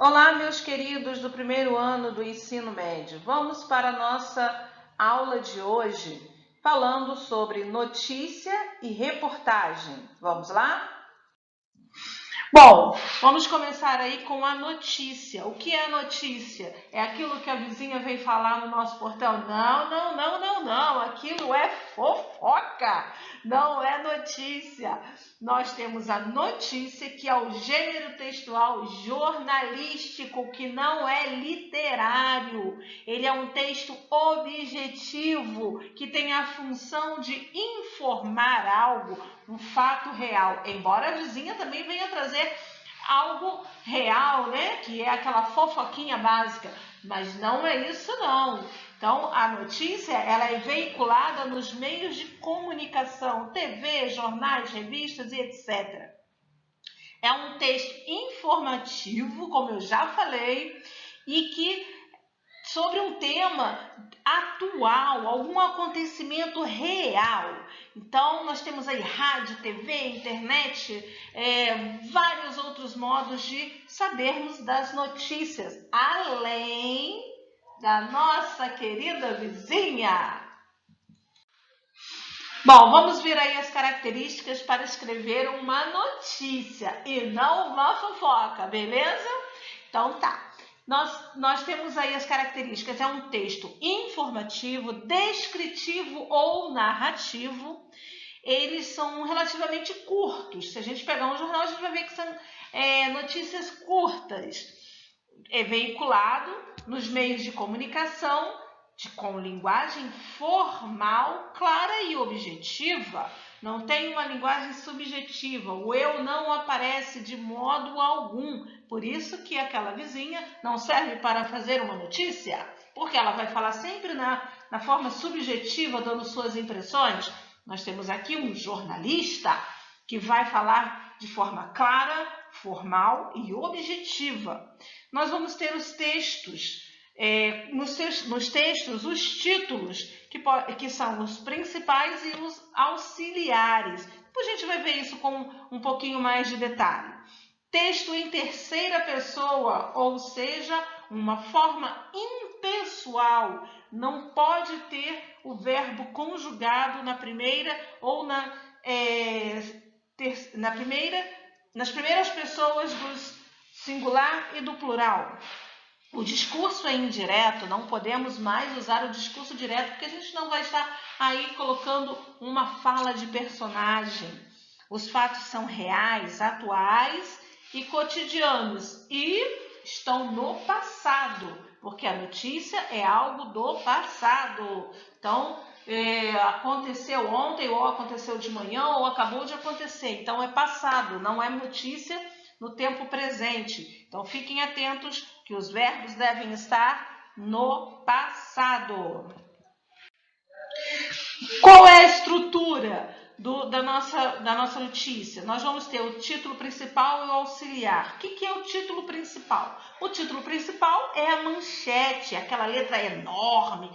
Olá, meus queridos do primeiro ano do ensino médio. Vamos para a nossa aula de hoje, falando sobre notícia e reportagem. Vamos lá? Bom, vamos começar aí com a notícia. O que é a notícia? É aquilo que a vizinha vem falar no nosso portão? Não. Aquilo é fofoca. Não é notícia. Nós temos a notícia, que é o gênero textual jornalístico, que não é literário. Ele é um texto objetivo, que tem a função de informar algo, um fato real, embora a vizinha também venha trazer algo real, né? Que é aquela fofoquinha básica, mas não é isso não. Então, a notícia, ela é veiculada nos meios de comunicação, TV, jornais, revistas e etc. É um texto informativo, como eu já falei, e que sobre um tema atual, algum acontecimento real. Então, nós temos aí rádio, TV, internet, vários outros modos de sabermos das notícias, além da nossa querida vizinha. Bom, vamos ver aí as características para escrever uma notícia e não uma fofoca, beleza? Então tá. Nós temos aí as características, é um texto informativo, descritivo ou narrativo. Eles são relativamente curtos. Se a gente pegar um jornal, a gente vai ver que são notícias curtas. É veiculado nos meios de comunicação, com linguagem formal, clara e objetiva. Não tem uma linguagem subjetiva. O eu não aparece de modo algum. Por isso que aquela vizinha não serve para fazer uma notícia, porque ela vai falar sempre na forma subjetiva, dando suas impressões. Nós temos aqui um jornalista que vai falar de forma clara, formal e objetiva. Nós vamos ter os textos. Nos textos, os títulos, que são os principais e os auxiliares. Depois a gente vai ver isso com um pouquinho mais de detalhe. Texto em terceira pessoa, ou seja, uma forma impessoal. Não pode ter o verbo conjugado na primeira ou nas primeiras pessoas do singular e do plural. O discurso é indireto, não podemos mais usar o discurso direto, porque a gente não vai estar aí colocando uma fala de personagem. Os fatos são reais, atuais e cotidianos e estão no passado, porque a notícia é algo do passado. Então, aconteceu ontem, ou aconteceu de manhã, ou acabou de acontecer. Então, é passado, não é notícia no tempo presente. Então, fiquem atentos que os verbos devem estar no passado. Qual é a estrutura da nossa notícia? Nós vamos ter o título principal e o auxiliar. O que é o título principal? O título principal é a manchete, aquela letra enorme,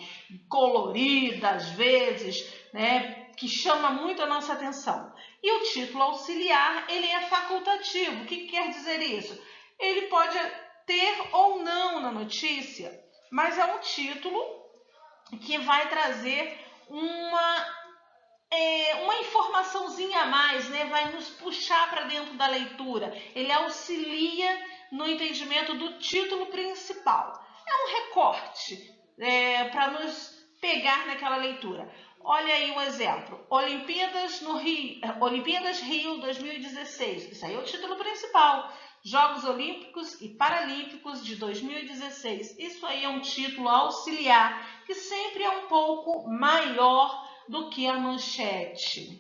colorida às vezes, né, que chama muito a nossa atenção. E o título auxiliar, ele é facultativo. O que quer dizer isso? Ele pode ter ou não na notícia, mas é um título que vai trazer uma informaçãozinha a mais, né? Vai nos puxar para dentro da leitura. Ele auxilia no entendimento do título principal. É um recorte para nos pegar naquela leitura. Olha aí um exemplo. Olimpíadas Rio 2016. Isso aí é o título principal. Jogos Olímpicos e Paralímpicos de 2016. Isso aí é um título auxiliar, que sempre é um pouco maior do que a manchete.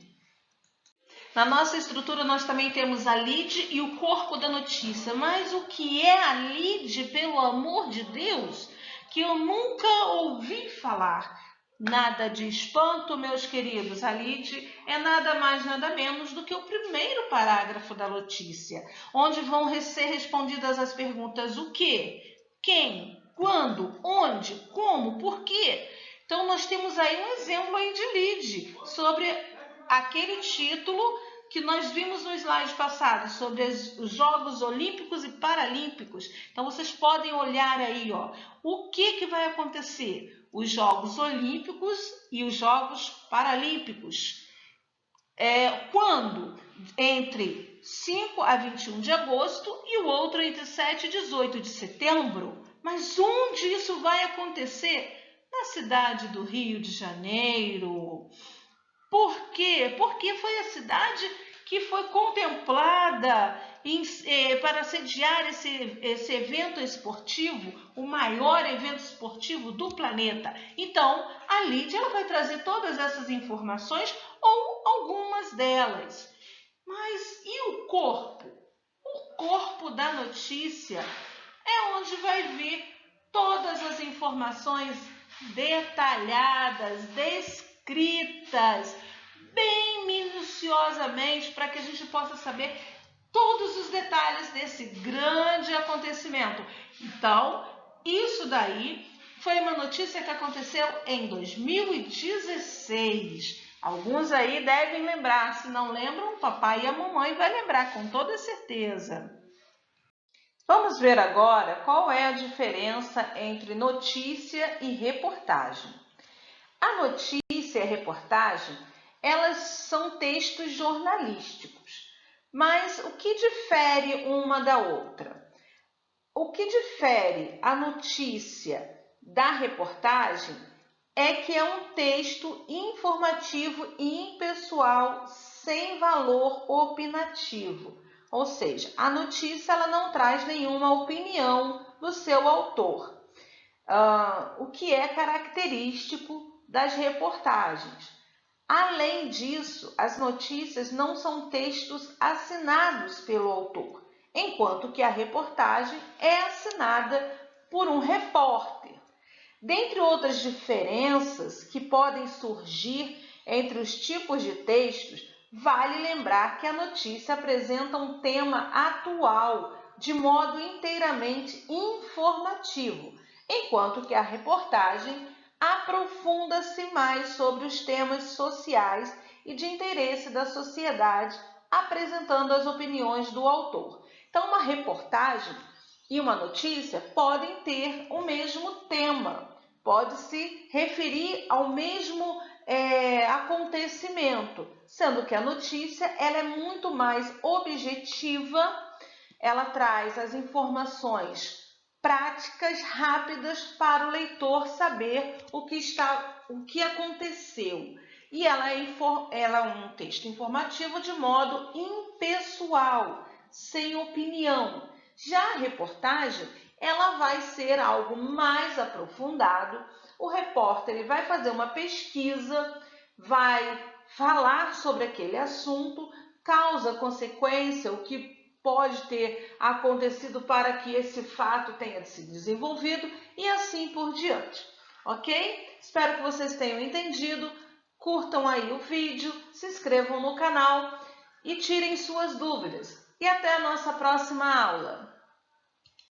Na nossa estrutura, nós também temos a lead e o corpo da notícia. Mas o que é a lead, pelo amor de Deus, que eu nunca ouvi falar? Nada de espanto, meus queridos. A lead é nada mais, nada menos do que o primeiro parágrafo da notícia, onde vão ser respondidas as perguntas: o que, quem, quando, onde, como, por quê. Então, nós temos aí um exemplo aí de lead sobre aquele título que nós vimos no slide passado sobre os Jogos Olímpicos e Paralímpicos. Então, vocês podem olhar aí, ó, o que vai acontecer? Os Jogos Olímpicos e os Jogos Paralímpicos. Quando? Entre 5 a 21 de agosto e o outro entre 7 e 18 de setembro. Mas onde isso vai acontecer? Na cidade do Rio de Janeiro. Por quê? Porque foi a cidade que foi contemplada para sediar esse evento esportivo, o maior evento esportivo do planeta. Então, a Lídia ela vai trazer todas essas informações ou algumas delas. Mas e o corpo? O corpo da notícia é onde vai vir todas as informações detalhadas, descritas, bem minuciosamente, para que a gente possa saber todos os detalhes desse grande acontecimento. Então, isso daí foi uma notícia que aconteceu em 2016. Alguns aí devem lembrar, se não lembram, o papai e a mamãe vai lembrar com toda certeza. Vamos ver agora qual é a diferença entre notícia e reportagem. A notícia e a reportagem, elas são textos jornalísticos, mas o que difere uma da outra? O que difere a notícia da reportagem é que é um texto informativo e impessoal, sem valor opinativo. Ou seja, a notícia ela não traz nenhuma opinião do seu autor, o que é característico das reportagens. Além disso, as notícias não são textos assinados pelo autor, enquanto que a reportagem é assinada por um repórter. Dentre outras diferenças que podem surgir entre os tipos de textos, vale lembrar que a notícia apresenta um tema atual de modo inteiramente informativo, enquanto que a reportagem aprofunda-se mais sobre os temas sociais e de interesse da sociedade, apresentando as opiniões do autor. Então, uma reportagem e uma notícia podem ter o mesmo tema, pode se referir ao mesmo acontecimento, sendo que a notícia ela é muito mais objetiva, ela traz as informações práticas, rápidas, para o leitor saber o que aconteceu. E ela é um texto informativo de modo impessoal, sem opinião. Já a reportagem, ela vai ser algo mais aprofundado. O repórter ele vai fazer uma pesquisa, vai falar sobre aquele assunto, causa, consequência, o que pode ter acontecido para que esse fato tenha se desenvolvido e assim por diante, ok? Espero que vocês tenham entendido, curtam aí o vídeo, se inscrevam no canal e tirem suas dúvidas. E até a nossa próxima aula!